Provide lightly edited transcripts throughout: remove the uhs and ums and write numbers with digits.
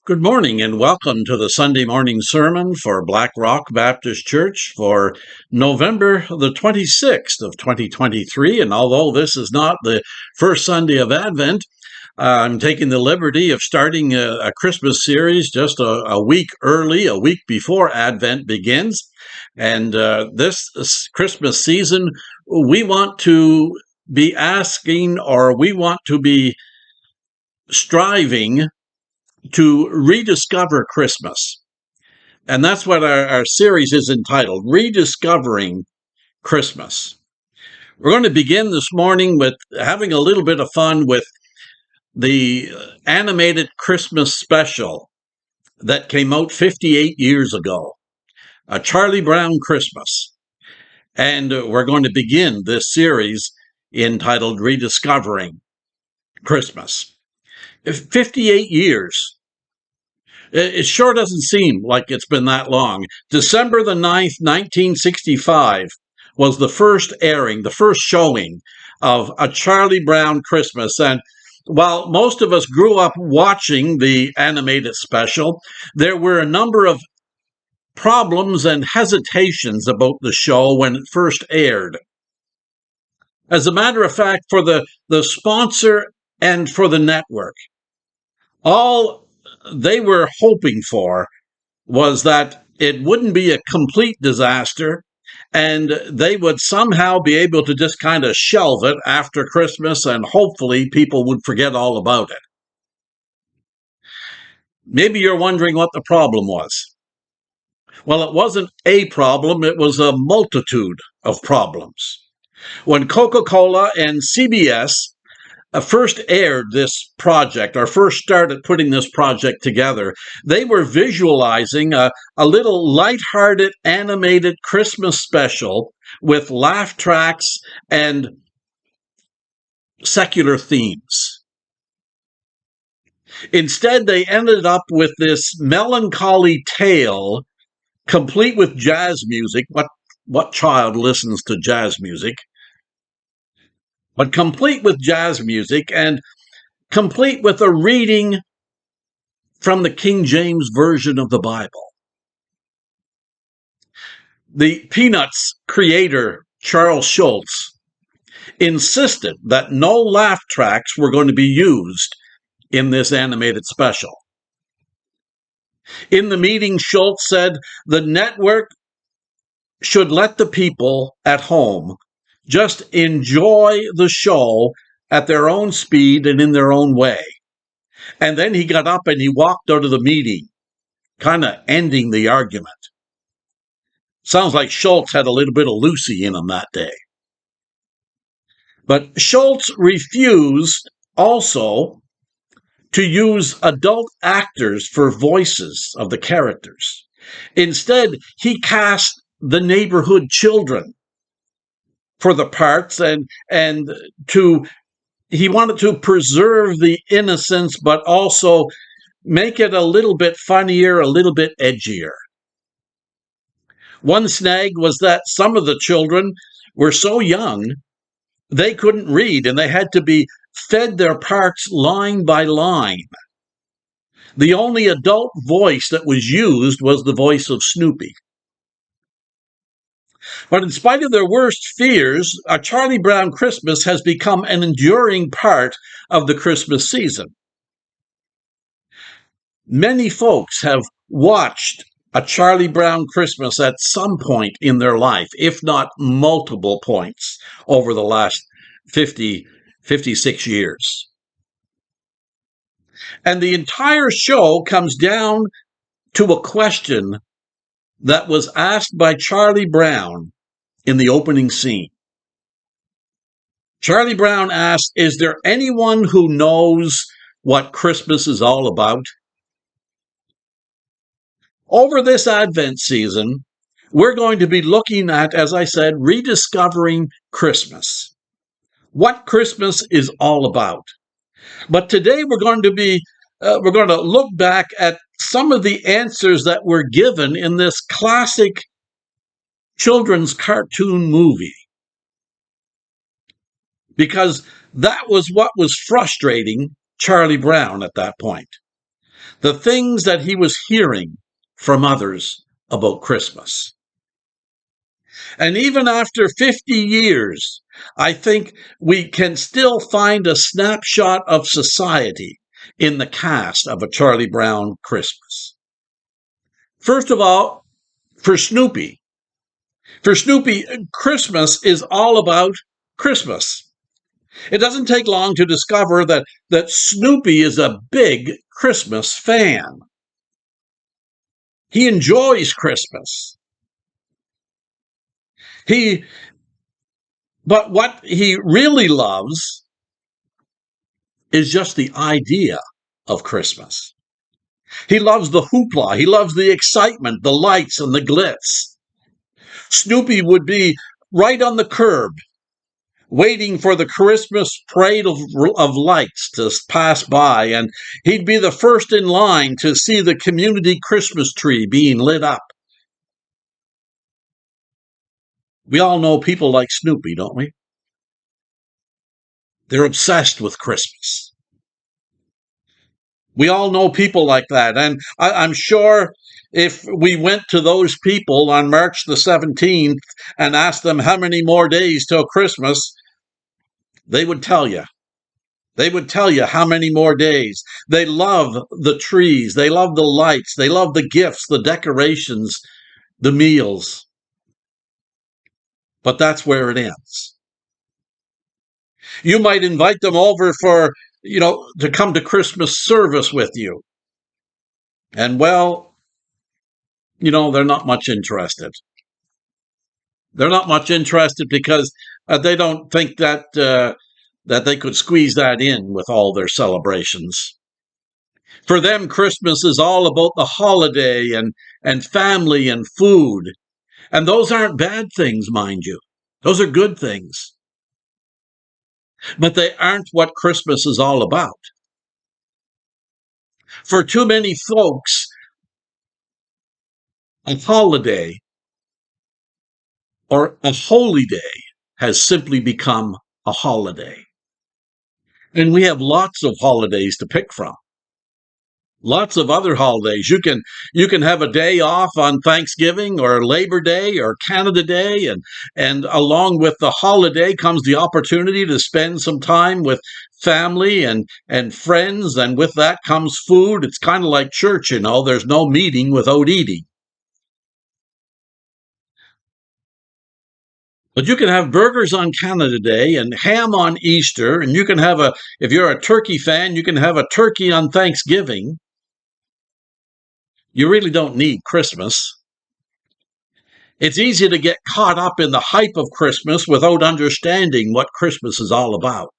Good morning and welcome to the Sunday morning sermon for Black Rock Baptist Church for November the 26th of 2023. And although this is not the first Sunday of Advent, I'm taking the liberty of starting a Christmas series just a week early, a week before Advent begins. And this Christmas season, we want to be asking, or we want to be striving to rediscover Christmas. And that's what our series is entitled, Rediscovering Christmas. We're going to begin this morning with having a little bit of fun with the animated Christmas special that came out 58 years ago, A Charlie Brown Christmas. And we're going to begin this series entitled Rediscovering Christmas. 58 years. It sure doesn't seem like it's been that long. December the 9th, 1965 was the first airing, the first showing of A Charlie Brown Christmas. And while most of us grew up watching the animated special, there were a number of problems and hesitations about the show when it first aired. As a matter of fact, for the sponsor and for the network, all they were hoping for was that it wouldn't be a complete disaster and they would somehow be able to just kind of shelve it after Christmas and hopefully people would forget all about it. Maybe you're wondering what the problem was. Well, it wasn't a problem, it was a multitude of problems. When Coca-Cola and CBS first aired this project, or first started putting this project together, they were visualizing a little lighthearted animated Christmas special with laugh tracks and secular themes. Instead, they ended up with this melancholy tale, complete with jazz music. What child listens to jazz music? But complete with jazz music and complete with a reading from the King James Version of the Bible. The Peanuts creator, Charles Schulz, insisted that no laugh tracks were going to be used in this animated special. In the meeting, Schulz said the network should let the people at home just enjoy the show at their own speed and in their own way. And then he got up and he walked out of the meeting, kind of ending the argument. Sounds like Schulz had a little bit of Lucy in him that day. But Schulz refused also to use adult actors for voices of the characters. Instead, he cast the neighborhood children for the parts, and he wanted to preserve the innocence, but also make it a little bit funnier, a little bit edgier. One snag was that some of the children were so young, they couldn't read, and they had to be fed their parts line by line. The only adult voice that was used was the voice of Snoopy. But in spite of their worst fears, A Charlie Brown Christmas has become an enduring part of the Christmas season. Many folks have watched A Charlie Brown Christmas at some point in their life, if not multiple points, over the last 56 years. And the entire show comes down to a question that was asked by Charlie Brown in the opening scene. Charlie Brown asked, "Is there anyone who knows what Christmas is all about?" Over this Advent season, we're going to be looking at, as I said, rediscovering Christmas. What Christmas is all about. But today we're going to look back at some of the answers that were given in this classic children's cartoon movie. Because that was what was frustrating Charlie Brown at that point. the things that he was hearing from others about Christmas. And even after 50 years, I think we can still find a snapshot of society in the cast of A Charlie Brown Christmas. First of all, for Snoopy. For Snoopy, Christmas is all about Christmas. It doesn't take long to discover that Snoopy is a big Christmas fan. He enjoys Christmas. But what he really loves is just the idea of Christmas. He loves the hoopla. He loves the excitement, the lights and the glitz. Snoopy would be right on the curb, waiting for the Christmas parade of lights to pass by, and he'd be the first in line to see the community Christmas tree being lit up. We all know people like Snoopy, don't we? They're obsessed with Christmas. We all know people like that, and I'm sure if we went to those people on March the 17th and asked them how many more days till Christmas, they would tell you. They would tell you how many more days. They love the trees. They love the lights. They love the gifts, the decorations, the meals. But that's where it ends. You might invite them over to come to Christmas service with you. And well, they're not much interested. They're not much interested because they don't think that they could squeeze that in with all their celebrations. For them, Christmas is all about the holiday and family and food. And those aren't bad things, mind you. Those are good things. But they aren't what Christmas is all about. For too many folks, a holiday or a holy day has simply become a holiday. And we have lots of holidays to pick from. Lots of other holidays. You can have a day off on Thanksgiving or Labor Day or Canada Day, and along with the holiday comes the opportunity to spend some time with family and friends, and with that comes food. It's kind of like church, there's no meeting without eating. But you can have burgers on Canada Day and ham on Easter, and you can have if you're a turkey fan, you can have a turkey on Thanksgiving. You really don't need Christmas. It's easy to get caught up in the hype of Christmas without understanding what Christmas is all about.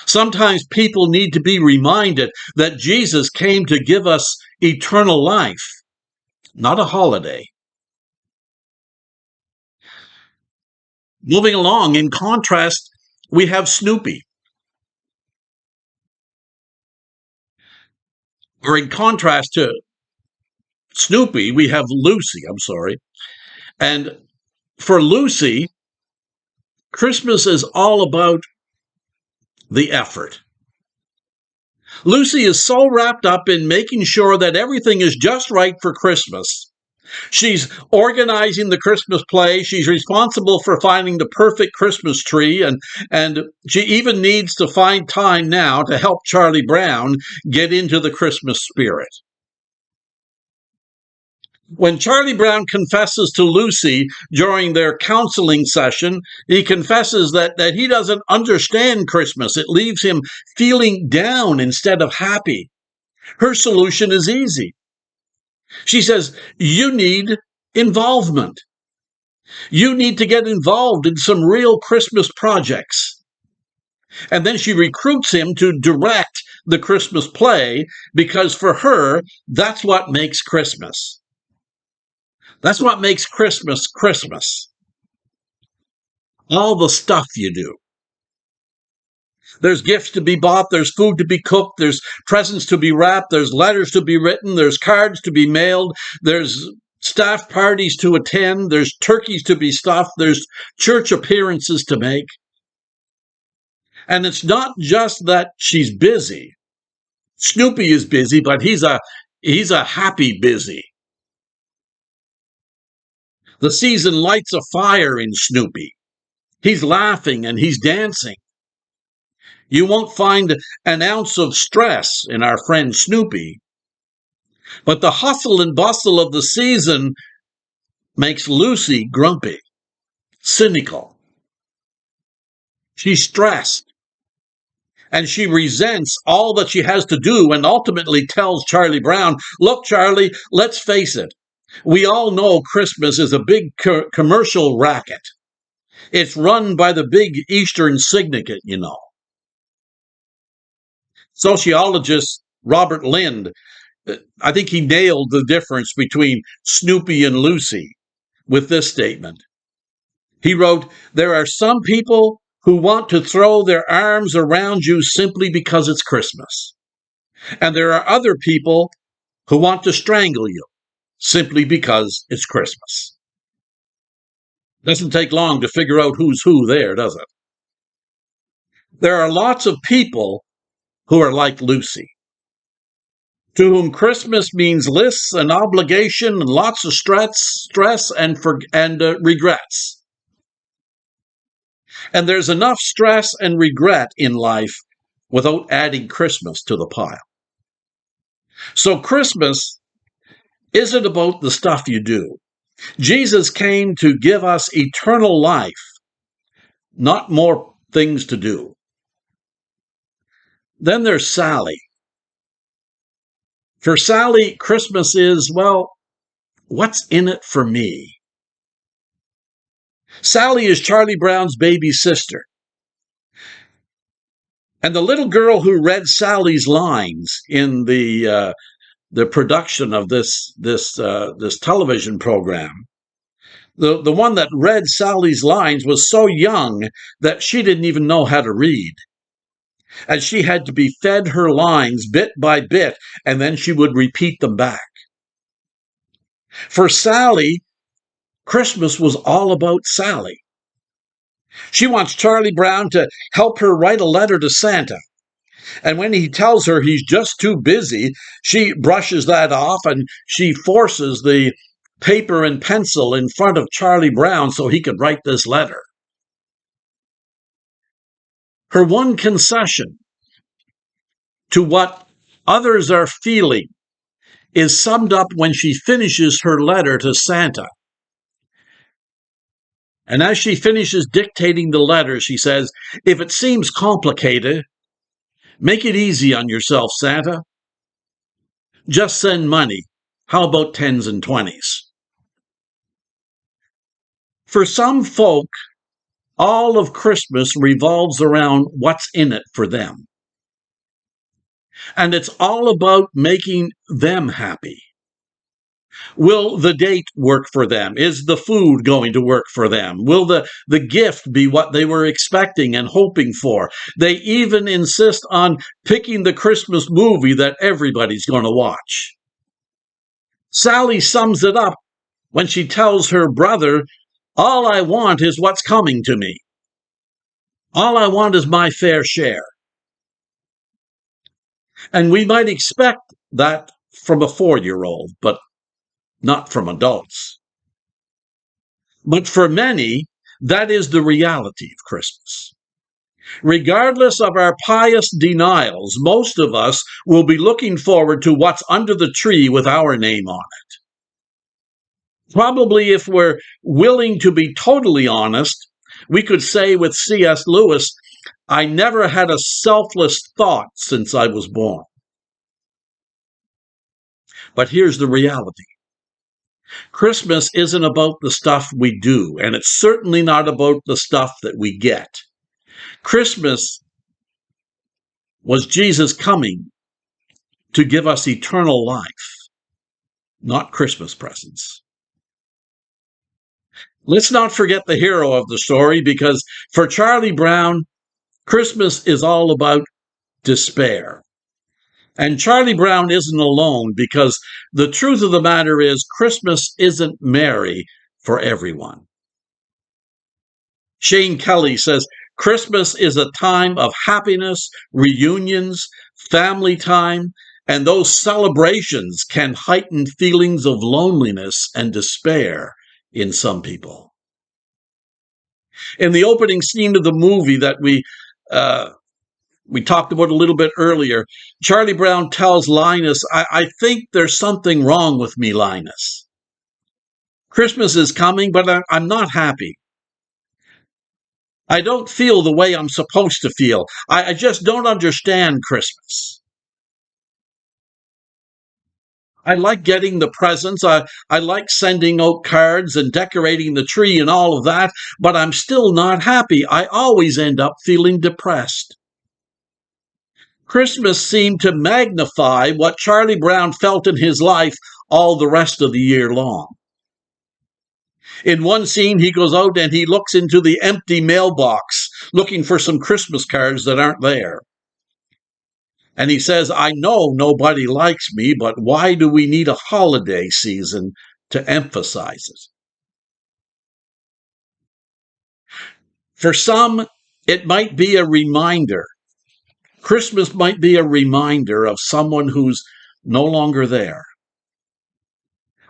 Sometimes people need to be reminded that Jesus came to give us eternal life, not a holiday. Moving along, in contrast, we have Snoopy. Or in contrast to Snoopy, we have Lucy, And for Lucy, Christmas is all about the effort. Lucy is so wrapped up in making sure that everything is just right for Christmas. She's organizing the Christmas play. She's responsible for finding the perfect Christmas tree, and she even needs to find time now to help Charlie Brown get into the Christmas spirit. When Charlie Brown confesses to Lucy during their counseling session, he confesses that he doesn't understand Christmas. It leaves him feeling down instead of happy. Her solution is easy. She says, you need involvement. You need to get involved in some real Christmas projects. And then she recruits him to direct the Christmas play because for her, that's what makes Christmas. That's what makes Christmas Christmas. All the stuff you do. There's gifts to be bought, there's food to be cooked, there's presents to be wrapped, there's letters to be written, there's cards to be mailed, there's staff parties to attend, there's turkeys to be stuffed, there's church appearances to make. And it's not just that she's busy. Snoopy is busy, but he's a happy busy. The season lights a fire in Snoopy. He's laughing and he's dancing. You won't find an ounce of stress in our friend Snoopy. But the hustle and bustle of the season makes Lucy grumpy, cynical. She's stressed. And she resents all that she has to do and ultimately tells Charlie Brown, look, Charlie, let's face it. We all know Christmas is a big commercial racket. It's run by the big Eastern syndicate, you know. Sociologist Robert Lind, I think he nailed the difference between Snoopy and Lucy with this statement. He wrote, there are some people who want to throw their arms around you simply because it's Christmas. And there are other people who want to strangle you simply because it's Christmas. Doesn't take long to figure out who's who there, does it? There are lots of people who are like Lucy, to whom Christmas means lists and obligation and lots of stress and regrets. And there's enough stress and regret in life without adding Christmas to the pile. So Christmas isn't about the stuff you do. Jesus came to give us eternal life, not more things to do. Then there's Sally. For Sally, Christmas is, well, what's in it for me? Sally is Charlie Brown's baby sister. And the little girl who read Sally's lines in the production of this television program, the one that read Sally's lines was so young that she didn't even know how to read. And she had to be fed her lines bit by bit, and then she would repeat them back. For Sally, Christmas was all about Sally. She wants Charlie Brown to help her write a letter to Santa. And when he tells her he's just too busy, she brushes that off and she forces the paper and pencil in front of Charlie Brown so he could write this letter. Her one concession to what others are feeling is summed up when she finishes her letter to Santa. And as she finishes dictating the letter, she says, if it seems complicated, make it easy on yourself, Santa. Just send money. How about 10s and 20s? For some folk, all of Christmas revolves around what's in it for them. And it's all about making them happy. Will the date work for them? Is the food going to work for them? Will the gift be what they were expecting and hoping for? They even insist on picking the Christmas movie that everybody's going to watch. Sally sums it up when she tells her brother, all I want is what's coming to me. All I want is my fair share. And we might expect that from a 4-year-old, but not from adults. But for many, that is the reality of Christmas. Regardless of our pious denials, most of us will be looking forward to what's under the tree with our name on it. Probably if we're willing to be totally honest, we could say with C.S. Lewis, I never had a selfless thought since I was born. But here's the reality. Christmas isn't about the stuff we do, and it's certainly not about the stuff that we get. Christmas was Jesus coming to give us eternal life, not Christmas presents. Let's not forget the hero of the story, because for Charlie Brown, Christmas is all about despair. And Charlie Brown isn't alone, because the truth of the matter is Christmas isn't merry for everyone. Shane Kelly says, Christmas is a time of happiness, reunions, family time, and those celebrations can heighten feelings of loneliness and despair in some people. In the opening scene of the movie that we talked about a little bit earlier, Charlie Brown tells Linus, I think there's something wrong with me, Linus. Christmas is coming, but I'm not happy. I don't feel the way I'm supposed to feel. I just don't understand Christmas. I like getting the presents. I like sending out cards and decorating the tree and all of that, but I'm still not happy. I always end up feeling depressed. Christmas seemed to magnify what Charlie Brown felt in his life all the rest of the year long. In one scene, he goes out and he looks into the empty mailbox looking for some Christmas cards that aren't there. And he says, I know nobody likes me, but why do we need a holiday season to emphasize it? For some, it might be a reminder. Christmas might be a reminder of someone who's no longer there,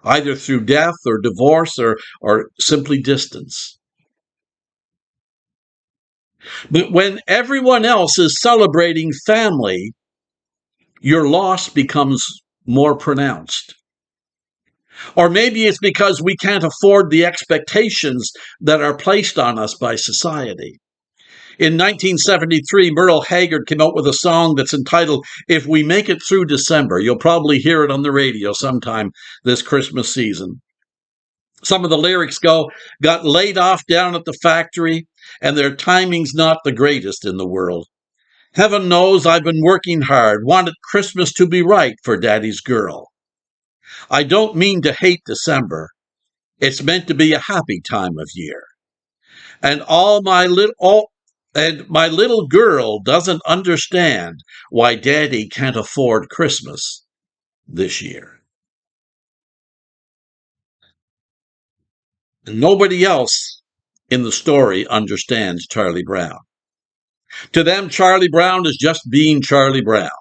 either through death or divorce or simply distance. But when everyone else is celebrating family, your loss becomes more pronounced. Or maybe it's because we can't afford the expectations that are placed on us by society. In 1973, Merle Haggard came out with a song that's entitled, If We Make It Through December. You'll probably hear it on the radio sometime this Christmas season. Some of the lyrics go, got laid off down at the factory, and their timing's not the greatest in the world. Heaven knows I've been working hard, wanted Christmas to be right for Daddy's girl. I don't mean to hate December. It's meant to be a happy time of year. And my little girl doesn't understand why Daddy can't afford Christmas this year. And nobody else in the story understands Charlie Brown. To them, Charlie Brown is just being Charlie Brown.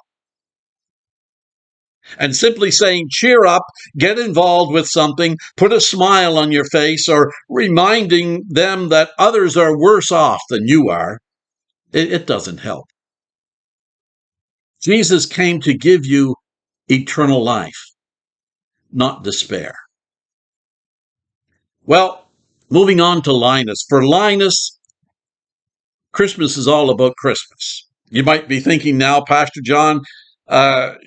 And simply saying, cheer up, get involved with something, put a smile on your face, or reminding them that others are worse off than you are, it doesn't help. Jesus came to give you eternal life, not despair. Well, moving on to Linus. For Linus, Christmas is all about Christmas. You might be thinking now, Pastor John,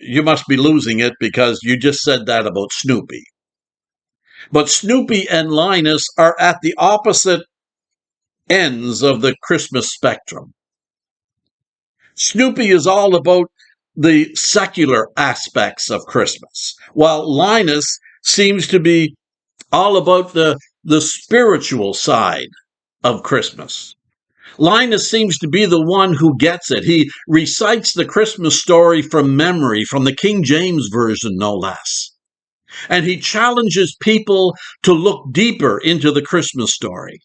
you must be losing it because you just said that about Snoopy. But Snoopy and Linus are at the opposite ends of the Christmas spectrum. Snoopy is all about the secular aspects of Christmas, while Linus seems to be all about the spiritual side of Christmas. Linus seems to be the one who gets it. He recites the Christmas story from memory, from the King James Version, no less. And he challenges people to look deeper into the Christmas story.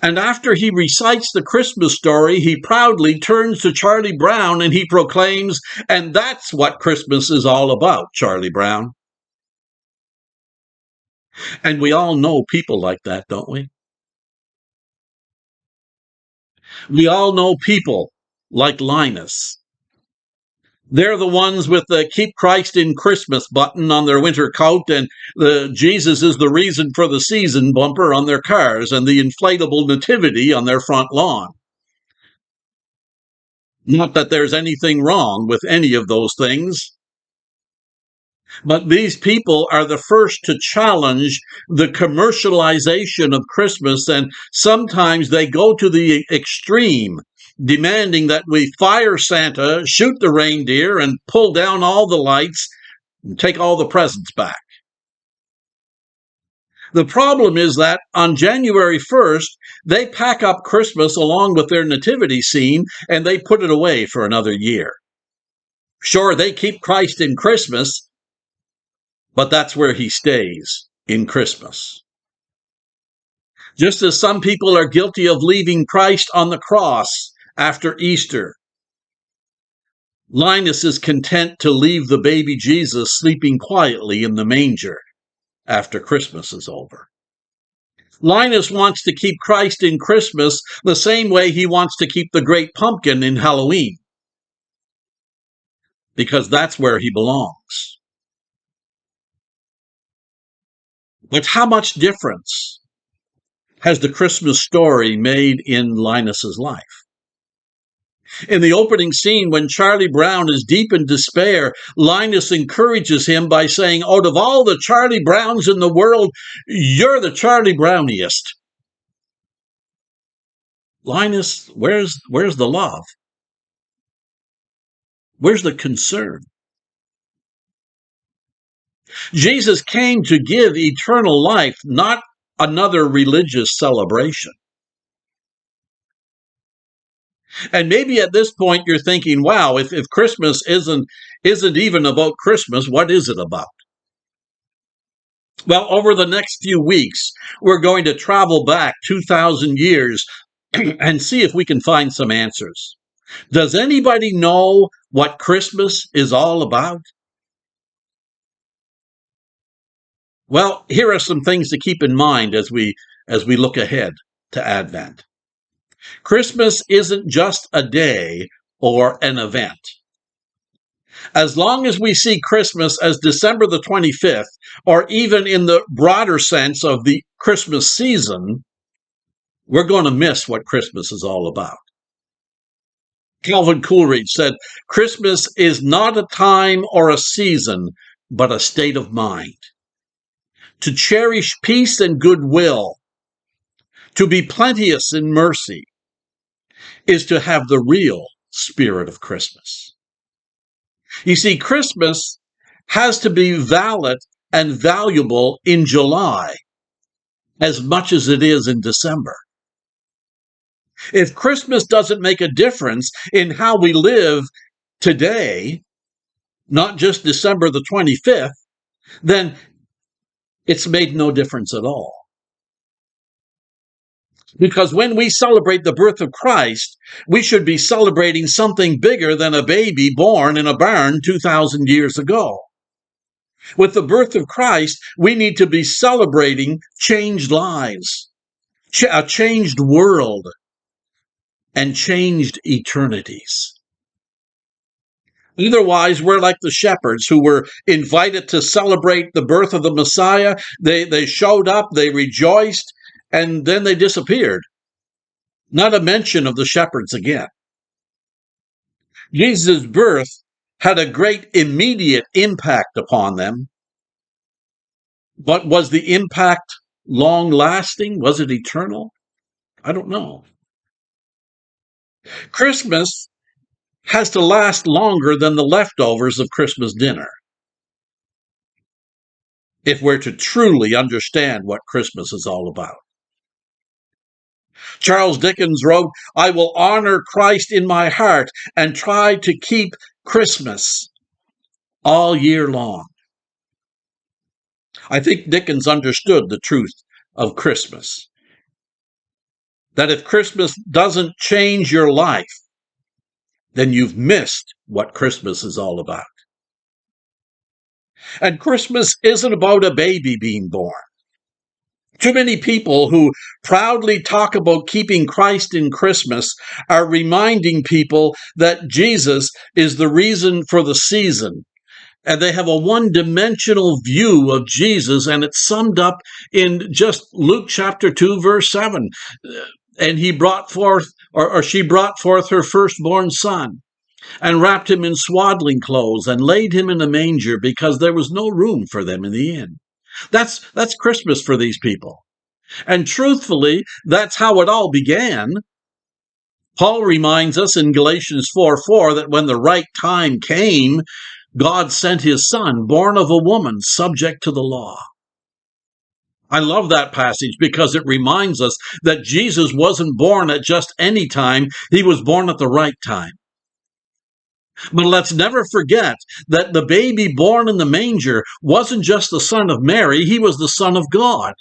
And after he recites the Christmas story, he proudly turns to Charlie Brown and he proclaims, and that's what Christmas is all about, Charlie Brown. And we all know people like that, don't we? We all know people like Linus. They're the ones with the Keep Christ in Christmas button on their winter coat and the Jesus is the reason for the season bumper on their cars and the inflatable nativity on their front lawn. Not that there's anything wrong with any of those things. But these people are the first to challenge the commercialization of Christmas, and sometimes they go to the extreme, demanding that we fire Santa, shoot the reindeer, and pull down all the lights and take all the presents back. The problem is that on January 1st, they pack up Christmas along with their nativity scene and they put it away for another year. Sure, they keep Christ in Christmas, but that's where he stays, in Christmas. Just as some people are guilty of leaving Christ on the cross after Easter. Linus is content to leave the baby Jesus sleeping quietly in the manger after Christmas is over. Linus wants to keep Christ in Christmas the same way he wants to keep the great pumpkin in Halloween, because that's where he belongs. But how much difference has the Christmas story made in Linus's life? In the opening scene, when Charlie Brown is deep in despair, Linus encourages him by saying, out of all the Charlie Browns in the world, you're the Charlie Browniest. Linus, where's the love? Where's the concern? Jesus came to give eternal life, not another religious celebration. And maybe at this point you're thinking, wow, if Christmas isn't even about Christmas, what is it about? Well, over the next few weeks, we're going to travel back 2,000 years and see if we can find some answers. Does anybody know what Christmas is all about? Well, here are some things to keep in mind as we look ahead to Advent. Christmas isn't just a day or an event. As long as we see Christmas as December the 25th, or even in the broader sense of the Christmas season, we're going to miss what Christmas is all about. Calvin Coolidge said, Christmas is not a time or a season, but a state of mind. To cherish peace and goodwill, to be plenteous in mercy, is to have the real spirit of Christmas. You see, Christmas has to be valid and valuable in July as much as it is in December. If Christmas doesn't make a difference in how we live today, not just December the 25th, then it's made no difference at all. Because when we celebrate the birth of Christ, we should be celebrating something bigger than a baby born in a barn 2,000 years ago. With the birth of Christ, we need to be celebrating changed lives, a changed world, and changed eternities. Otherwise, we're like the shepherds who were invited to celebrate the birth of the Messiah. They showed up, they rejoiced, and then they disappeared. Not a mention of the shepherds again. Jesus' birth had a great immediate impact upon them. But was the impact long-lasting? Was it eternal? I don't know. Christmas has to last longer than the leftovers of Christmas dinner if we're to truly understand what Christmas is all about. Charles Dickens wrote, I will honor Christ in my heart and try to keep Christmas all year long. I think Dickens understood the truth of Christmas. That if Christmas doesn't change your life, then you've missed what Christmas is all about. And Christmas isn't about a baby being born. Too many people who proudly talk about keeping Christ in Christmas are reminding people that Jesus is the reason for the season. And they have a one-dimensional view of Jesus, and it's summed up in just Luke chapter 2, verse 7. And he brought forth, or she brought forth her firstborn son, and wrapped him in swaddling clothes, and laid him in a manger, because there was no room for them in the inn. That's Christmas for these people. And truthfully, that's how it all began. Paul reminds us in Galatians 4:4 that when the right time came, God sent his son, born of a woman, subject to the law. I love that passage because it reminds us that Jesus wasn't born at just any time. He was born at the right time. But let's never forget that the baby born in the manger wasn't just the son of Mary, he was the Son of God.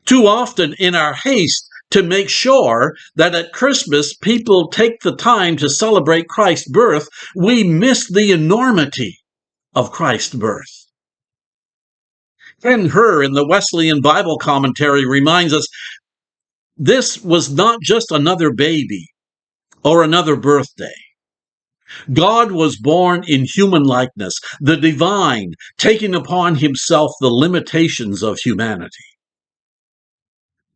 Too often in our haste to make sure that at Christmas people take the time to celebrate Christ's birth, we miss the enormity of Christ's birth. Ken Hur in the Wesleyan Bible Commentary reminds us this was not just another baby or another birthday. God was born in human likeness, the divine, taking upon himself the limitations of humanity.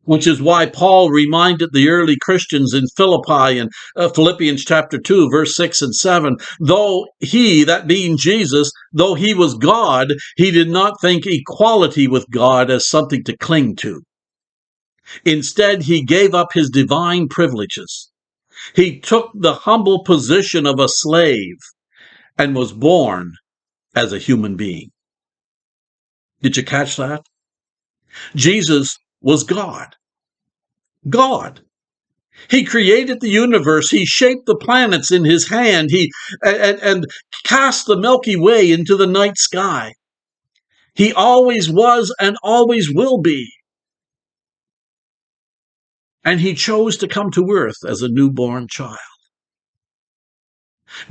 Which is why Paul reminded the early Christians in Philippi in Philippians chapter 2, verse 6 and 7, though he, that being Jesus, though he was God, he did not think equality with God as something to cling to. Instead, he gave up his divine privileges. He took the humble position of a slave and was born as a human being. Did you catch that? Jesus was God. God. He created the universe. He shaped the planets in his hand. He and cast the Milky Way into the night sky. He always was and always will be. And he chose to come to earth as a newborn child.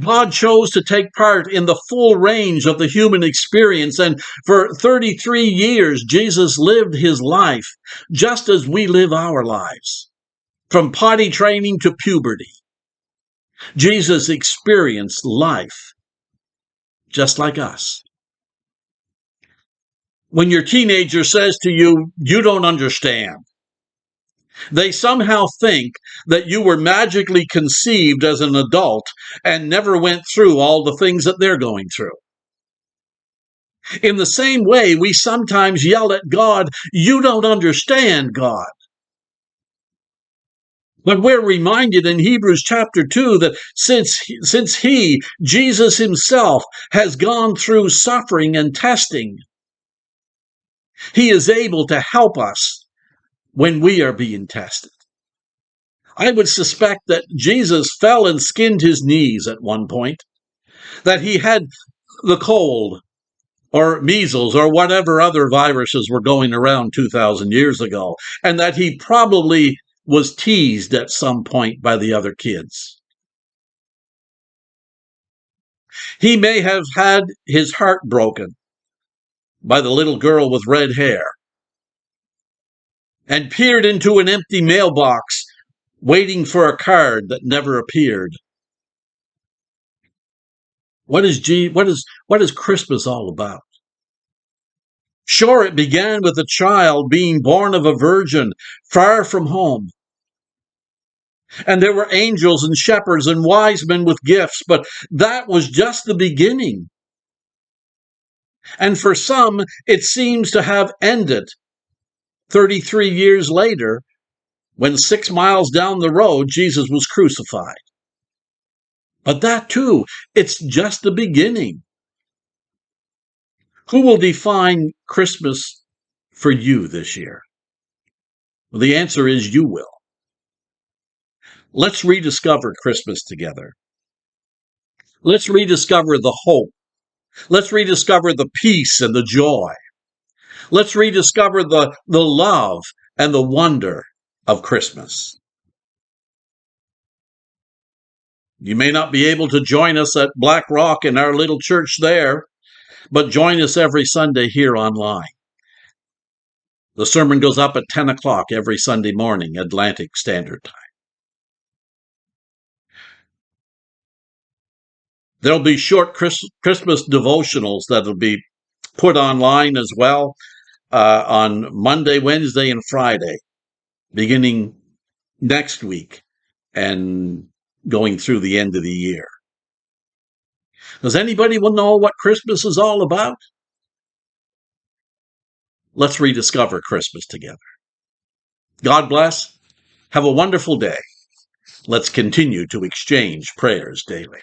God chose to take part in the full range of the human experience, and for 33 years, Jesus lived his life just as we live our lives. From potty training to puberty, Jesus experienced life just like us. When your teenager says to you, "You don't understand," they somehow think that you were magically conceived as an adult and never went through all the things that they're going through. In the same way, we sometimes yell at God, "You don't understand, God." But we're reminded in Hebrews chapter 2 that since he, Jesus himself, has gone through suffering and testing, he is able to help us when we are being tested. I would suspect that Jesus fell and skinned his knees at one point, that he had the cold or measles or whatever other viruses were going around 2,000 years ago, and that he probably was teased at some point by the other kids. He may have had his heart broken by the little girl with red hair and peered into an empty mailbox waiting for a card that never appeared. What is Christmas all about? Sure, it began with a child being born of a virgin, far from home. And there were angels and shepherds and wise men with gifts, but that was just the beginning. And for some, it seems to have ended 33 years later, when 6 miles down the road, Jesus was crucified. But that too, it's just the beginning. Who will define Christmas for you this year? Well, the answer is you will. Let's rediscover Christmas together. Let's rediscover the hope. Let's rediscover the peace and the joy. Let's rediscover the love and the wonder of Christmas. You may not be able to join us at Black Rock in our little church there, but join us every Sunday here online. The sermon goes up at 10 o'clock every Sunday morning, Atlantic Standard Time. There'll be short Christmas devotionals that'll be put online as well on Monday, Wednesday, and Friday, beginning next week and going through the end of the year. Does anybody know what Christmas is all about? Let's rediscover Christmas together. God bless. Have a wonderful day. Let's continue to exchange prayers daily.